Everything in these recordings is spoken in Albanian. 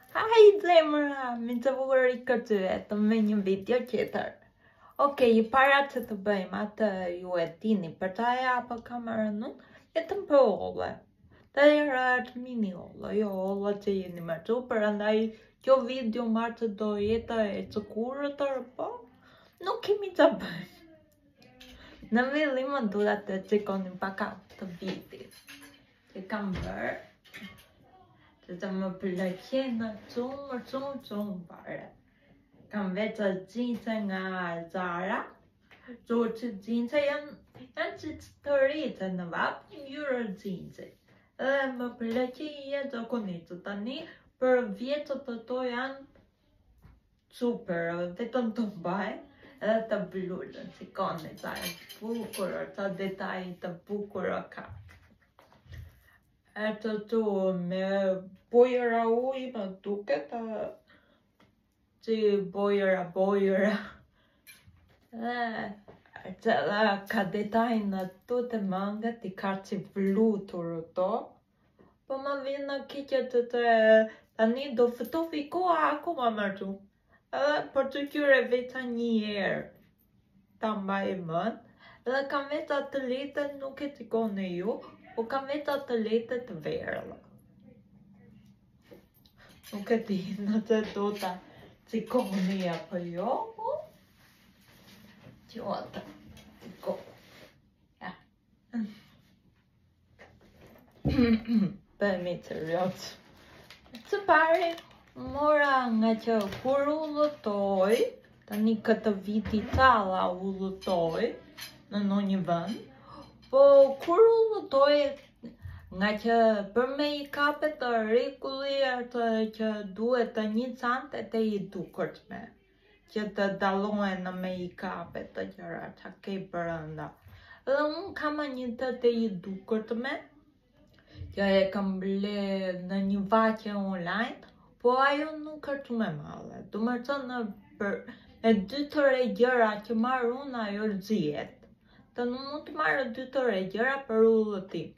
Hi zemra, mi të bukur këtë me një video tjetër. Okej, para që të bëjmë atë ju e dini për ta japë kamerën nun, vetëm për olle. Të era është mini olle, jo olle që jeni më që, për andaj kjo video marë që do jetë e cëkurëtër, po nuk kemi të bëjmë. Në fillim më duhet të qikonim paka të vitit që kam bërë. Të më pëllëqenë cumë pare. Kam vetë gjinse nga Zara, që gjinse janë që të rritë në vapë njërë gjinse. Edhe më pëllëqe i e zakonitë tani, për vjetët të to janë super, vetëm të mbaj, edhe të blullën, si kone, ta e bukurë, ta detaj të bukurë ka. E të tu me bojëra uj më duket që bojëra që dhe ka detaj në tu të mangët i ka që flutur to, po më vinë në keqe të tani do fëto fikoa ako më mërtu, edhe për të kyre veta një herë ta mbaj mën, edhe kam veta të letët nuk e të kone ju, po kam veta të letët të verëllë. Nuk e ti në të do të cikoni apo jo, po që ata cikoni. Bëmi të rjotë. Të pare, mora nga që kur u lëtoj, tani këtë viti tala u lëtoj në një vend, po kur u lëtoj nga që për make-upet të regulli është që duhet të një cante të i dukurtme, që të dalohen në make-upet të gjëra që ke bërënda. Dhe unë kam një të i dukurtme, që e kam ble në një vaqe online, po ajo nuk është me male. Du më të në për e 2-3 gjëra që marrë unë ajo zhiet. Të në mund të marrë 2-3 gjëra për u lëtim.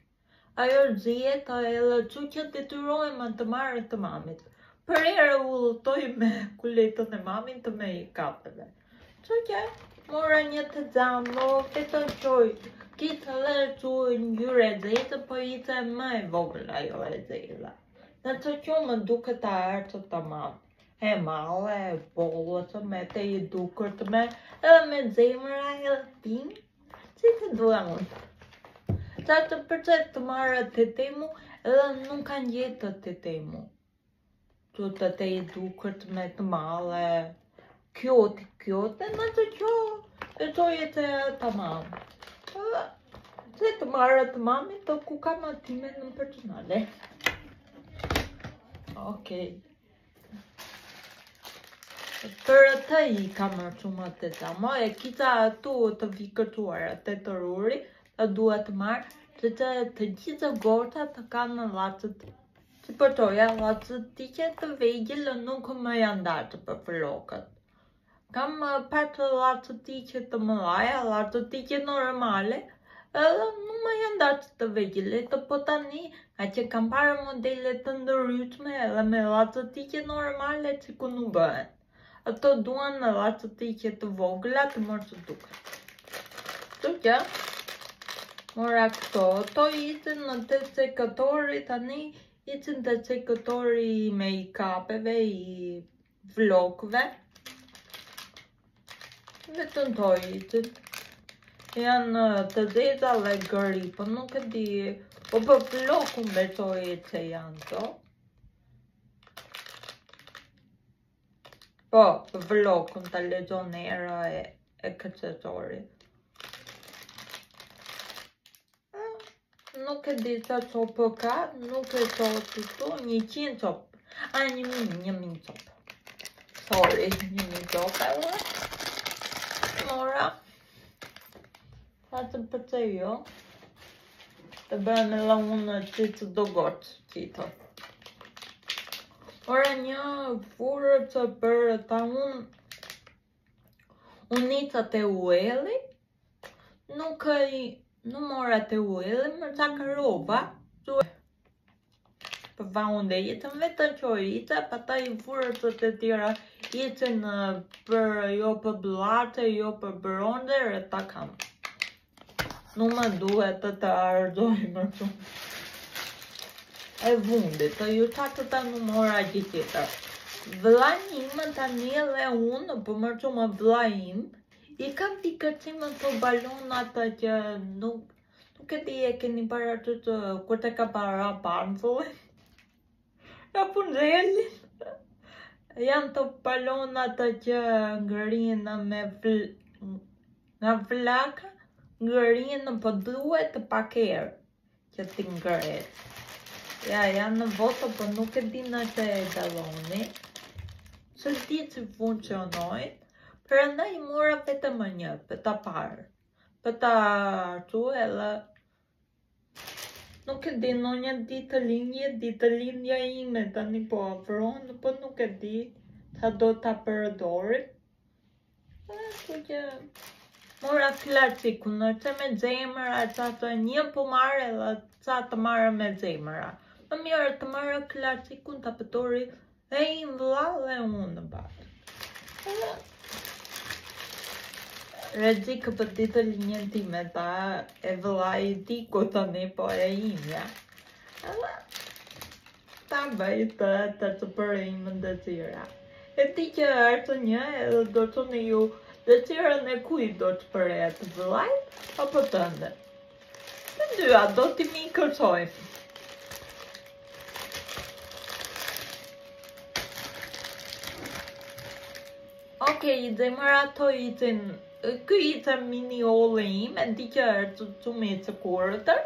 Ajo zhiet edhe që që detyrojmë të marrë të mamit. Për ere u lëtoj me kuletën e mamin të me i kapeve. Që që mora një të zambo, këtë qoj, kitë dhe që njëre zezë, po i të më e vogël ajo e zezë. Në të që më duke të artë të mamë. E male, e bollët, me të i dukër të me, edhe me zemëra e tim, që të duha unë. Qa të përqet të marrë të temu, edhe nuk kanë jetë të temu. Që të i dukër të me të male, kjote, në të që e që jetë të mamë. Që të marrë të mami të ku kam atime në personale. Okej. Për të i kam rëqumë të zamo, e kita tu të vikërtuar të të ruri, të duhet të marrë, që të gjithë gorta të kanë në latët. Që për toja, latët ti që të vejgjilë nuk më janë dartë për flokët. Kam partë latët ti që të më laja, latët ti që normale, edhe nuk më janë dartë të vejgjilë, po tani, a që kam parë modelet të ndërrytme edhe me latët ti që normale që ku nuk bëhen. Ato duan në latët ti që të vogla të mërë të duke. Që që, mora këto, to itin në të cekëtori tani, itin të cekëtori i make-upeve, i vlogve. Vetën to itin. Janë të zeza dhe gëri, po nuk e di, po për vlogën besoj që janë to. Po, për vlogën të lezon era e këtëtori. Nuk e di sa qopë ka, nuk e qopë të tu, 100 qopë. A, 1.000 qopë. Sorry, 1.000 qopë edhe. Mora. Sa të përce jo. Të bërë me la unë që të do gotë qito. Ora një furë që bërë ta unë unicat e ueli, nuk mora të ueli, më qakë roba, për vaunde, jetën vetën që ite, pastaj furësët e tjera jetën për jo për blate, jo për bronde, e ta kam. Nuk më duhet të ardoj më shumë. E vundit, të ju qatë të në mora gjithë tjetër. Vllajim tani edhe unë, për më shumë vllajim, i kam t'i kërcimën të balonat që nuk e di e keni para të kur të ka para panfullin. E punxelin. Janë të balonat që ngërin nga flaka, ngërin po duhet pak erë që t'i ngëret. Ja, janë në voto, për nuk e di nëse e dalloni. Se di si funksionojnë, për enda i mora vetëm një, për ta parë. Për ta artu edhe... Nuk e di, në një ditë lindja ime, tani po afronë, për nuk e di, sa do ta përdorit. Kështu që... Mora klasikun, nëse me zemëra, sa të një po marrë edhe sa të marrë me zemëra. Më mirë të marrë klasikun të pëtori dhe i vlla dhe unë në batë. Rrezikë për ditë linjën time ta e vlla i tiko tani po e imja. Ta bëjt të përim në dësira. E ti që artë një edhe do të në ju dësirën e kuj do të përret vllajt apo tënde. Të dyja do t'i mi kërsojmë. Okej, zemëra to itin, ky itin mini ole im, e di që është të me të kurëtër,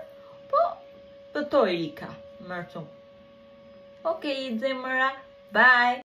po për to i ka, më shumë. Okej, zemëra, bye!